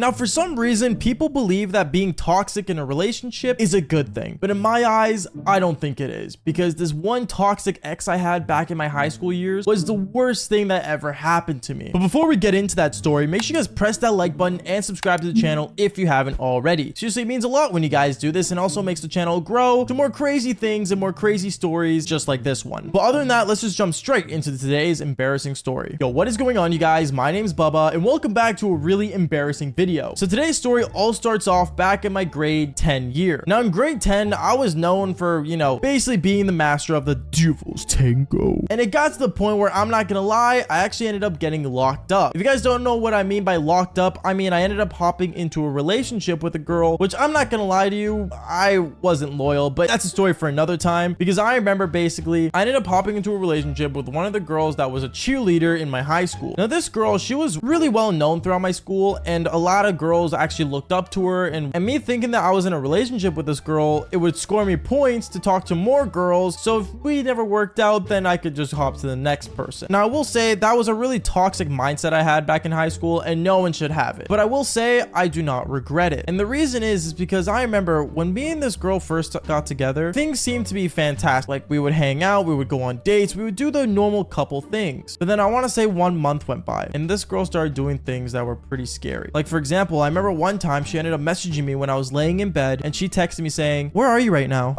Now, for some reason, people believe that being toxic in a relationship is a good thing. But in my eyes, I don't think it is. Because this one toxic ex I had back in my high school years was the worst thing that ever happened to me. But before we get into that story, make sure you guys press that like button and subscribe to the channel if you haven't already. Seriously, it means a lot when you guys do this and also makes the channel grow to more crazy things and more crazy stories just like this one. But other than that, let's just jump straight into today's embarrassing story. Yo, what is going on, you guys? My name's Bubba and welcome back to a really embarrassing video. So today's story all starts off back in my grade 10 year. Now in grade 10, I was known for, basically being the master of the Devil's Tango. And it got to the point where I'm not gonna lie, I actually ended up getting locked up. If you guys don't know what I mean by locked up, I mean I ended up hopping into a relationship with a girl, which I'm not gonna lie to you, I wasn't loyal, but that's a story for another time. Because I remember basically, I ended up hopping into a relationship with one of the girls that was a cheerleader in my high school. Now this girl, she was really well known throughout my school, and a lot of girls actually looked up to her, and me thinking that I was in a relationship with this girl, it would score me points to talk to more girls, so if we never worked out, then I could just hop to the next person. Now I will say that was a really toxic mindset I had back in high school, and no one should have it, but I will say I do not regret it. And the reason is because I remember when me and this girl first got together, things seemed to be fantastic. Like we would hang out, we would go on dates, we would do the normal couple things. But then I want to say 1 month went by and this girl started doing things that were pretty scary. Like for example, I remember one time she ended up messaging me when I was laying in bed and she texted me saying, "Where are you right now?"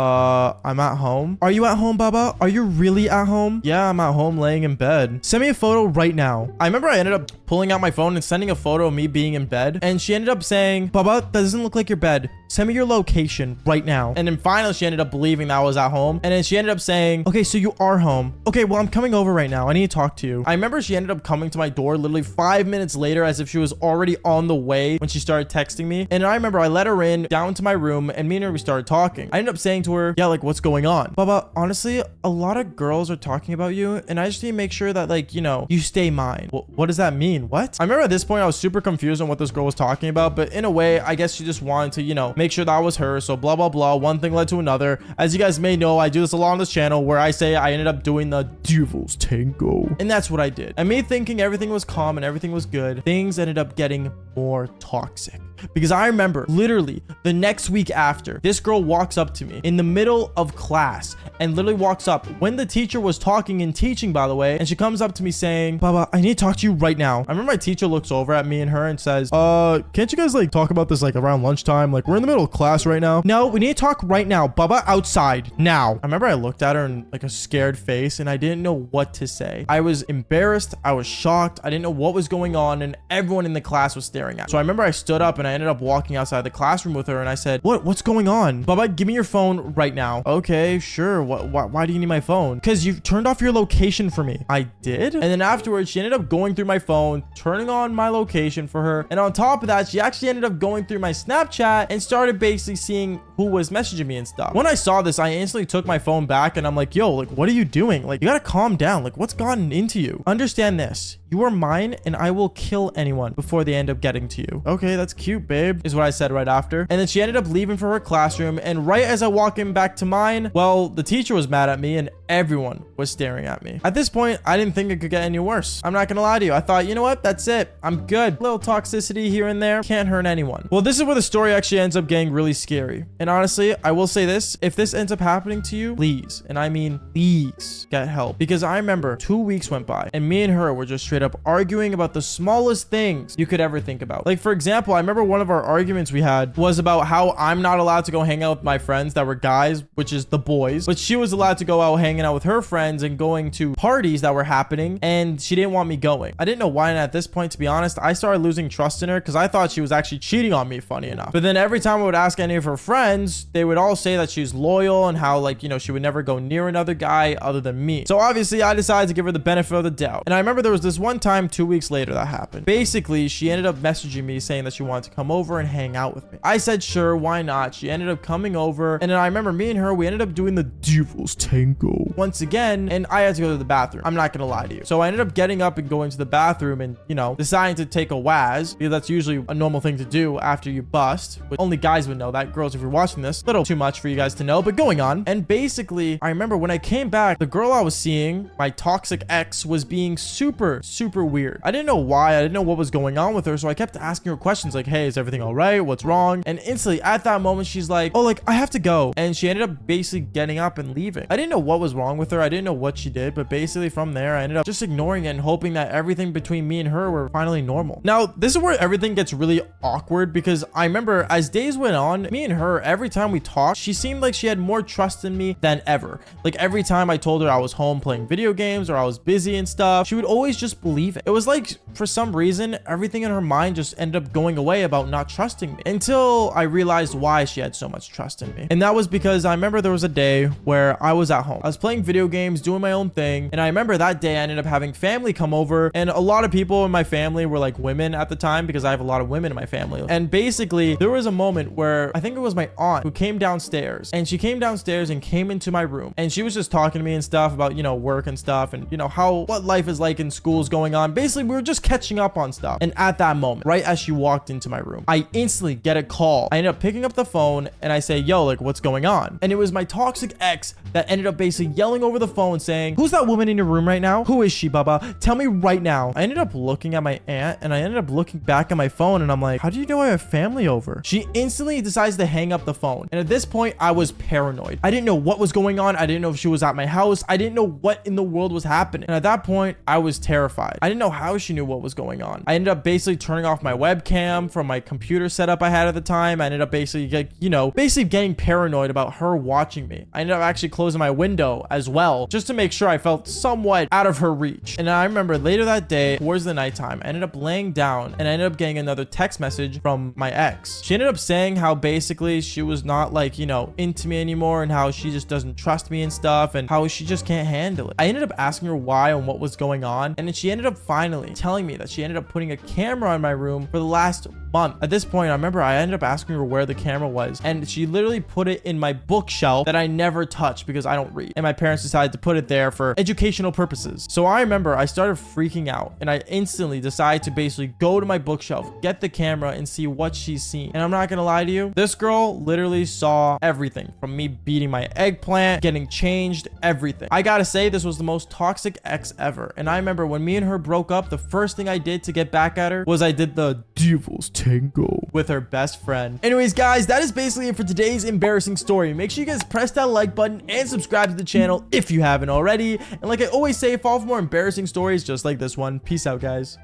I'm at home. "Are you at home, Baba? Are you really at home?" "Yeah, I'm at home laying in bed." "Send me a photo right now." I remember I ended up pulling out my phone and sending a photo of me being in bed, and she ended up saying, "Baba, that doesn't look like your bed. Send me your location right now." And then finally she ended up believing that I was at home, and then she ended up saying, "Okay, so you are home. Okay, well, I'm coming over right now. I need to talk to you." I remember she ended up coming to my door literally 5 minutes later as if she was already on the way when she started texting me. And I remember I let her in down to my room and me and her, we started talking. I ended up saying to her, "Yeah, like what's going on?" "Baba, honestly, a lot of girls are talking about you and I just need to make sure that you stay mine." What does that mean? What? I remember at this point I was super confused on what this girl was talking about, but in a way, I guess she just wanted to, make sure that I was her. So blah, blah, blah. One thing led to another. As you guys may know, I do this a lot on this channel where I say I ended up doing the Devil's Tango. And that's what I did. And me thinking everything was calm and everything was good, things ended up getting more toxic. Because I remember literally the next week after, this girl walks up to me in the middle of class and literally walks up when the teacher was talking and teaching, by the way, and she comes up to me saying, "Baba, I need to talk to you right now." I remember my teacher looks over at me and her and says, "Can't you guys talk about this around lunchtime? We're in the middle of class right now." "No, we need to talk right now. Baba, outside now." I remember I looked at her in a scared face and I didn't know what to say. I was embarrassed. I was shocked. I didn't know what was going on and everyone in the class was staring at me. So I remember I stood up and I ended up walking outside the classroom with her and I said, What's going on? "Baba, give me your phone right now." "Okay, sure. Why do you need my phone?" "Because you turned off your location for me." "I did?" And then afterwards, she ended up going through my phone, turning on my location for her. And on top of that, she actually ended up going through my Snapchat and started basically seeing who was messaging me and stuff. When I saw this, I instantly took my phone back and I'm like, "Yo, what are you doing? You gotta calm down. What's gotten into you? Understand this. You are mine and I will kill anyone before they end up getting to you." "Okay, that's cute, babe," is what I said right after. And then she ended up leaving for her classroom. And right as I walk in back to mine, well, the teacher was mad at me and everyone was staring at me. At this point, I didn't think it could get any worse. I'm not gonna lie to you. I thought, you know what? That's it. I'm good. Little toxicity here and there can't hurt anyone. Well, this is where the story actually ends up getting really scary. And honestly, I will say this. If this ends up happening to you, please, and I mean please, get help. Because I remember 2 weeks went by and me and her were just straight up arguing about the smallest things you could ever think about. For example, I remember one of our arguments we had was about how I'm not allowed to go hang out with my friends that were guys, which is the boys, but she was allowed to go out hanging out with her friends and going to parties that were happening, and she didn't want me going. I didn't know why, and at this point, to be honest, I started losing trust in her because I thought she was actually cheating on me, funny enough. But then every time I would ask any of her friends, they would all say that she's loyal and how she would never go near another guy other than me. So obviously I decided to give her the benefit of the doubt. And I remember there was this one time 2 weeks later that happened. Basically, she ended up messaging me saying that she wanted to come over and hang out with me. I said, sure, why not? She ended up coming over, and then I remember me and her, we ended up doing the Devil's Tango. once again, and I had to go to the bathroom. I'm not gonna lie to you. So I ended up getting up and going to the bathroom and, you know, deciding to take a waz, because that's usually a normal thing to do after you bust, which only guys would know that. Girls, if you're watching this, a little too much for you guys to know, but going on. And basically, I remember when I came back, the girl I was seeing, my toxic ex, was being super weird. I didn't know why. I didn't know what was going on with her, so I kept asking her questions like, hey, is everything all right? What's wrong? And instantly at that moment, she's like, oh, like, I have to go. And she ended up basically getting up and leaving. I didn't know what was wrong with her. I didn't know what she did, but basically from there, I ended up just ignoring it and hoping that everything between me and her were finally normal. Now, this is where everything gets really awkward, because I remember as days went on, me and her, every time we talked, she seemed like she had more trust in me than ever. Like every time I told her I was home playing video games or I was busy and stuff, she would always just believe it. It was like, for some reason, everything in her mind just ended up going away about not trusting me, until I realized why she had so much trust in me. And that was because I remember there was a day where I was at home. I was playing video games, doing my own thing. And I remember that day I ended up having family come over, and a lot of people in my family were like women at the time, because I have a lot of women in my family. And basically there was a moment where I think it was my aunt who came downstairs, and she came downstairs and came into my room, and she was just talking to me and stuff about, you know, work and stuff, and you know, what life is like in schools going on. Basically, we were just catching up on stuff. And at that moment, right as she walked into my room, I instantly get a call. I ended up picking up the phone and I say, yo, like, what's going on? And it was my toxic ex that ended up basically yelling over the phone saying, who's that woman in your room right now? Who is she, Baba? Tell me right now. I ended up looking at my aunt, and I ended up looking back at my phone, and I'm like, how do you know I have family over? She instantly decides to hang up the phone. And at this point, I was paranoid. I didn't know what was going on. I didn't know if she was at my house. I didn't know what in the world was happening. And at that point, I was terrified. I didn't know how she knew what was going on. I ended up basically turning off my webcam from my computer setup I had at the time. I ended up basically, you know, getting paranoid about her watching me. I ended up actually closing my window as well, just to make sure I felt somewhat out of her reach. And I remember later that day, towards the nighttime, I ended up laying down, and I ended up getting another text message from my ex. She ended up saying how basically she was not, like, you know, into me anymore, and how she just doesn't trust me and stuff, and how she just can't handle it. I ended up asking her why and what was going on, and then she ended up finally telling me that she ended up putting a camera in my room for the last month. At this point, I remember I ended up asking her where the camera was, and she literally put it in my bookshelf that I never touched because I don't read, and my parents decided to put it there for educational purposes. So I remember I started freaking out, and I instantly decided to basically go to my bookshelf, get the camera, and see what she's seen. And I'm not gonna lie to you, this girl literally saw everything from me beating my eggplant, getting changed, everything. I gotta say, this was the most toxic ex ever. And I remember when me and her broke up, the first thing I did to get back at her was I did the devil's tango with her best friend. Anyways, guys, that is basically it for today's embarrassing story. Make sure you guys press that like button and subscribe to the channel if you haven't already. And like I always say, follow for more embarrassing stories just like this one. Peace out, guys.